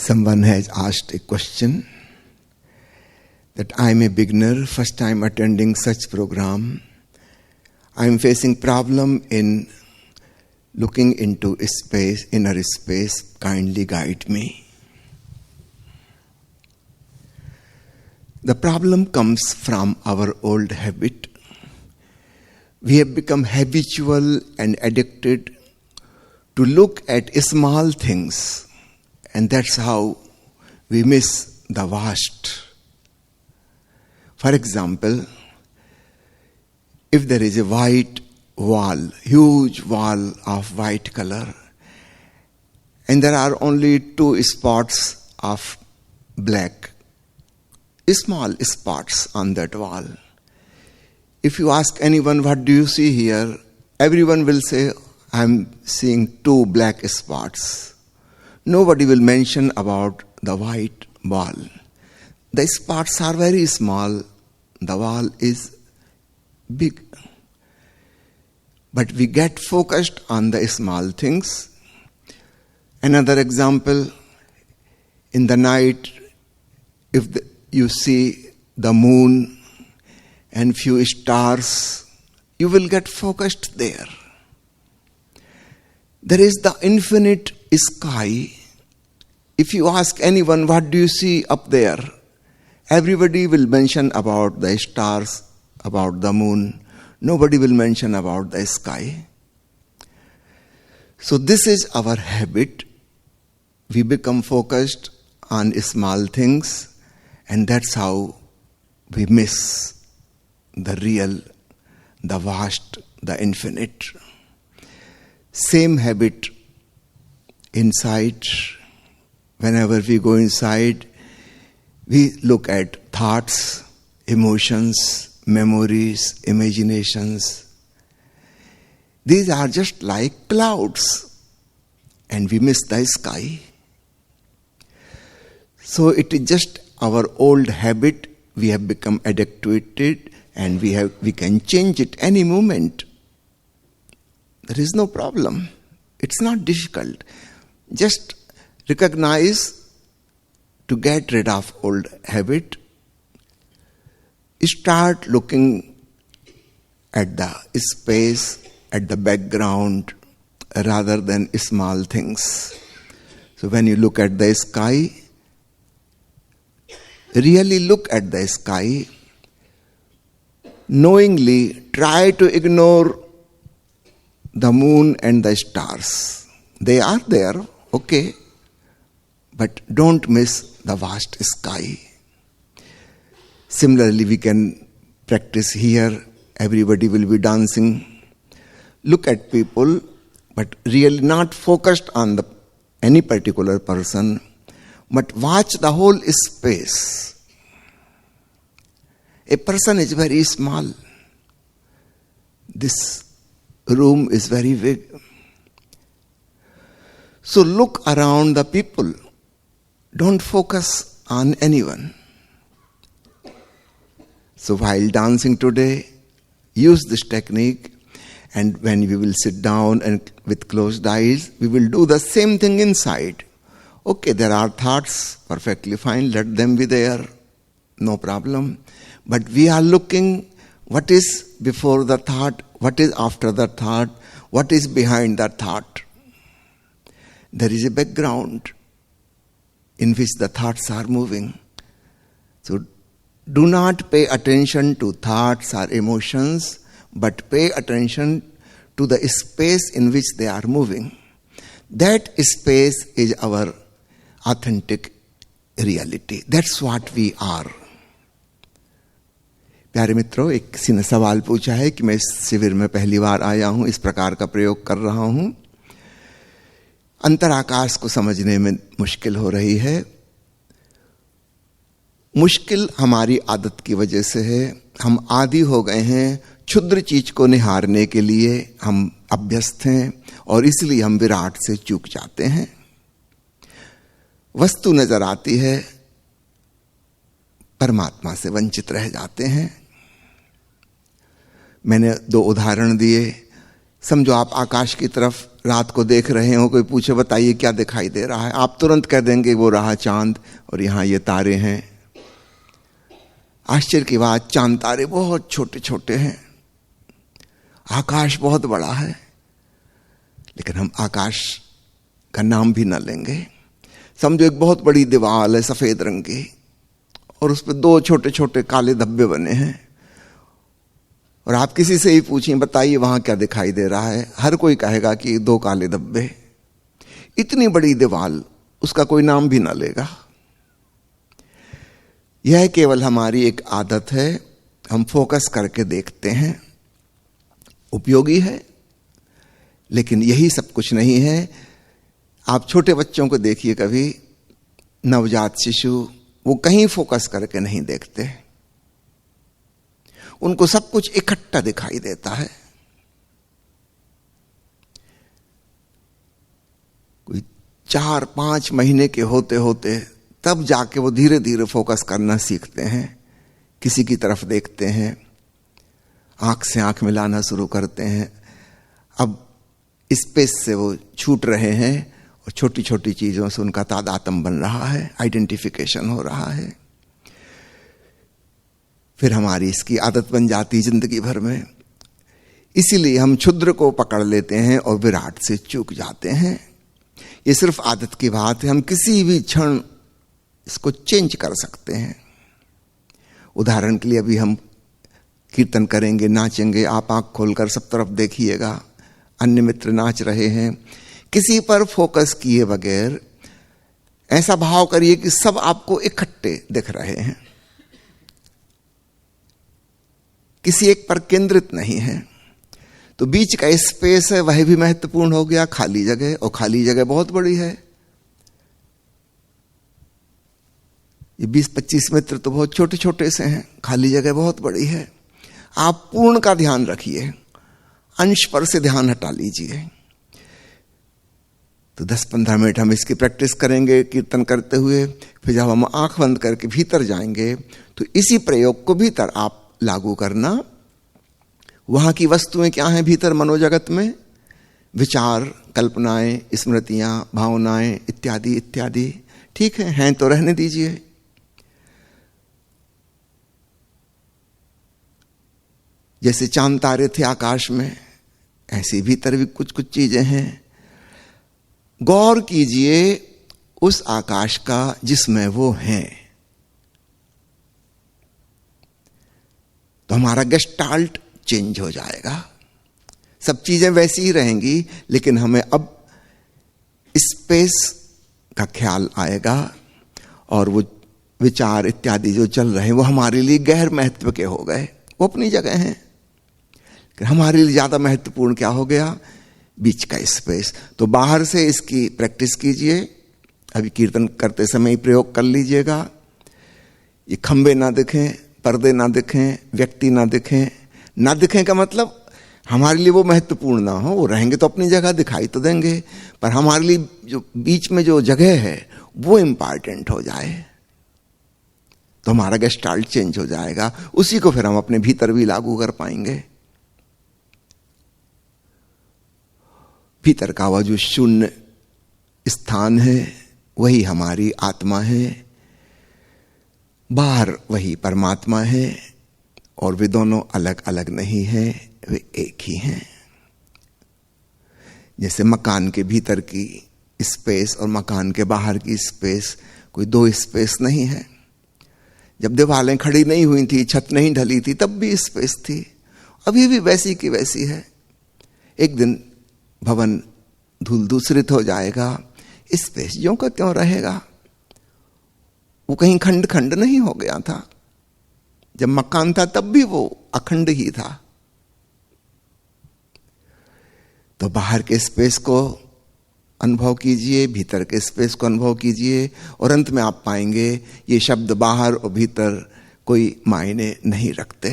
Someone has asked a question that I am a beginner, first time attending such program. I am facing problem in looking into space, inner space. Kindly guide me. The problem comes from our old habit. We have become habitual and addicted to look at small things, and that's how we miss the vast. For example, if there is a white wall, huge wall of white color, and there are only 2 spots of black, small spots on that wall. If you ask anyone, what do you see here? Everyone will say, I'm seeing 2 black spots. Nobody will mention about the white wall. The spots are very small. The wall is big. But we get focused on the small things. Another example, in the night, if you see the moon and few stars, you will get focused there. There is the infinite sky. If you ask anyone, what do you see up there? Everybody will mention about the stars, about the moon. Nobody will mention about the sky. So this is our habit. We become focused on small things, and that's how we miss the real, the vast, the infinite. Same habit inside. Whenever we go inside, we look at thoughts, emotions, memories, imaginations. These are just like clouds, and we miss the sky. So it is just our old habit. We have become addicted to it, and we can change it any moment. There is no problem. It's not difficult. Just recognize to get rid of old habit. Start looking at the space, at the background, rather than small things. So when you look at the sky, really look at the sky. Knowingly try to ignore the moon and the stars. They are there, okay, but don't miss the vast sky. Similarly, we can practice here. Everybody will be dancing. Look at people, but really not focused on any particular person, but watch the whole space. A person is very small. This room is very big. So look around the people. Don't focus on anyone. So while dancing today, use this technique, and when we will sit down and with closed eyes, we will do the same thing inside. Okay, there are thoughts, perfectly fine, let them be there, no problem. But we are looking what is before the thought, what is after the thought, what is behind the thought. There is a background in which the thoughts are moving. So do not pay attention to thoughts or emotions, but pay attention to the space in which they are moving. That space is our authentic reality. That's what we are. प्यारे मित्रों, एक किसी ने सवाल पूछा है कि मैं इस शिविर में पहली बार आया हूं, इस प्रकार का प्रयोग कर रहा हूं, अंतराकाश को समझने में मुश्किल हो रही है। मुश्किल हमारी आदत की वजह से है। हम आदी हो गए हैं क्षुद्र चीज को निहारने के लिए, हम अभ्यस्त हैं, और इसलिए हम विराट से चूक जाते हैं। वस्तु नजर आती है, परमात्मा से वंचित रह जाते हैं। मैंने 2 उदाहरण दिए। समझो आप आकाश की तरफ रात को देख रहे हो, कोई पूछे बताइए क्या दिखाई दे रहा है, आप तुरंत कह देंगे वो रहा चांद और यहां ये तारे हैं। आश्चर्य की बात, चांद तारे बहुत छोटे छोटे हैं, आकाश बहुत बड़ा है, लेकिन हम आकाश का नाम भी ना लेंगे। समझो एक बहुत बड़ी दीवार है सफेद रंग की, और उस पर 2 छोटे छोटे काले धब्बे बने हैं, और आप किसी से ही पूछें बताइए वहां क्या दिखाई दे रहा है, हर कोई कहेगा कि 2 काले धब्बे। इतनी बड़ी दीवार, उसका कोई नाम भी ना लेगा। यह केवल हमारी एक आदत है, हम फोकस करके देखते हैं, उपयोगी है, लेकिन यही सब कुछ नहीं है। आप छोटे बच्चों को देखिए, कभी नवजात शिशु, वो कहीं फोकस करके नहीं देखते, उनको सब कुछ इकट्ठा दिखाई देता है। कोई 4-5 महीने के होते होते तब जाके वो धीरे धीरे फोकस करना सीखते हैं, किसी की तरफ देखते हैं, आंख से आंख मिलाना शुरू करते हैं। अब स्पेस से वो छूट रहे हैं और छोटी छोटी चीजों से उनका तादात्म्य बन रहा है, आइडेंटिफिकेशन हो रहा है। फिर हमारी इसकी आदत बन जाती जिंदगी भर में। इसीलिए हम क्षुद्र को पकड़ लेते हैं और विराट से चूक जाते हैं। ये सिर्फ आदत की बात है, हम किसी भी क्षण इसको चेंज कर सकते हैं। उदाहरण के लिए अभी हम कीर्तन करेंगे, नाचेंगे, आप आंख खोलकर सब तरफ देखिएगा, अन्य मित्र नाच रहे हैं, किसी पर फोकस किए बगैर ऐसा भाव करिए कि सब आपको इकट्ठे दिख रहे हैं, किसी एक पर केंद्रित नहीं है। तो बीच का स्पेस है वह भी महत्वपूर्ण हो गया, खाली जगह, और खाली जगह बहुत बड़ी है। ये 20-25 मित्र तो बहुत छोटे छोटे से हैं, खाली जगह बहुत बड़ी है। आप पूर्ण का ध्यान रखिए, अंश पर से ध्यान हटा लीजिए। तो 10-15 मिनट हम इसकी प्रैक्टिस करेंगे कीर्तन करते हुए। फिर जब हम आंख बंद करके भीतर जाएंगे तो इसी प्रयोग को भीतर आप लागू करना। वहां की वस्तुएं क्या हैं भीतर मनोजगत में? विचार, कल्पनाएं, स्मृतियां, भावनाएं इत्यादि इत्यादि। ठीक है तो रहने दीजिए। जैसे चांद तारे थे आकाश में, ऐसे भीतर भी कुछ कुछ चीजें हैं। गौर कीजिए उस आकाश का जिसमें वो हैं। तो हमारा गेस्टाल्ट चेंज हो जाएगा। सब चीजें वैसी ही रहेंगी, लेकिन हमें अब स्पेस का ख्याल आएगा, और वो विचार इत्यादि जो चल रहे हैं वो हमारे लिए गैर महत्व के हो गए। वो अपनी जगह हैं, हमारे लिए ज्यादा महत्वपूर्ण क्या हो गया? बीच का स्पेस। तो बाहर से इसकी प्रैक्टिस कीजिए, अभी कीर्तन करते समय ही प्रयोग कर लीजिएगा। ये खंबे ना दिखें, पर्दे ना दिखें, व्यक्ति ना दिखें। ना दिखें का मतलब हमारे लिए वो महत्वपूर्ण ना हो, वो रहेंगे तो अपनी जगह दिखाई तो देंगे, पर हमारे लिए जो बीच में जो जगह है वो इंपॉर्टेंट हो जाए, तो हमारा गेस्टाल्ट चेंज हो जाएगा। उसी को फिर हम अपने भीतर भी लागू कर पाएंगे। भीतर का वह जो शून्य स्थान है वही हमारी आत्मा है, बाहर वही परमात्मा है, और वे दोनों अलग अलग नहीं है, वे एक ही हैं। जैसे मकान के भीतर की स्पेस और मकान के बाहर की स्पेस कोई 2 स्पेस नहीं है। जब दीवारें खड़ी नहीं हुई थी, छत नहीं ढली थी, तब भी स्पेस थी, अभी भी वैसी की वैसी है। एक दिन भवन धूल दूषित हो जाएगा, स्पेस ज्यों का त्यों रहेगा। वो कहीं खंड खंड नहीं हो गया था। जब मकान था तब भी वो अखंड ही था। तो बाहर के स्पेस को अनुभव कीजिए, भीतर के स्पेस को अनुभव कीजिए, और अंत में आप पाएंगे ये शब्द बाहर और भीतर कोई मायने नहीं रखते।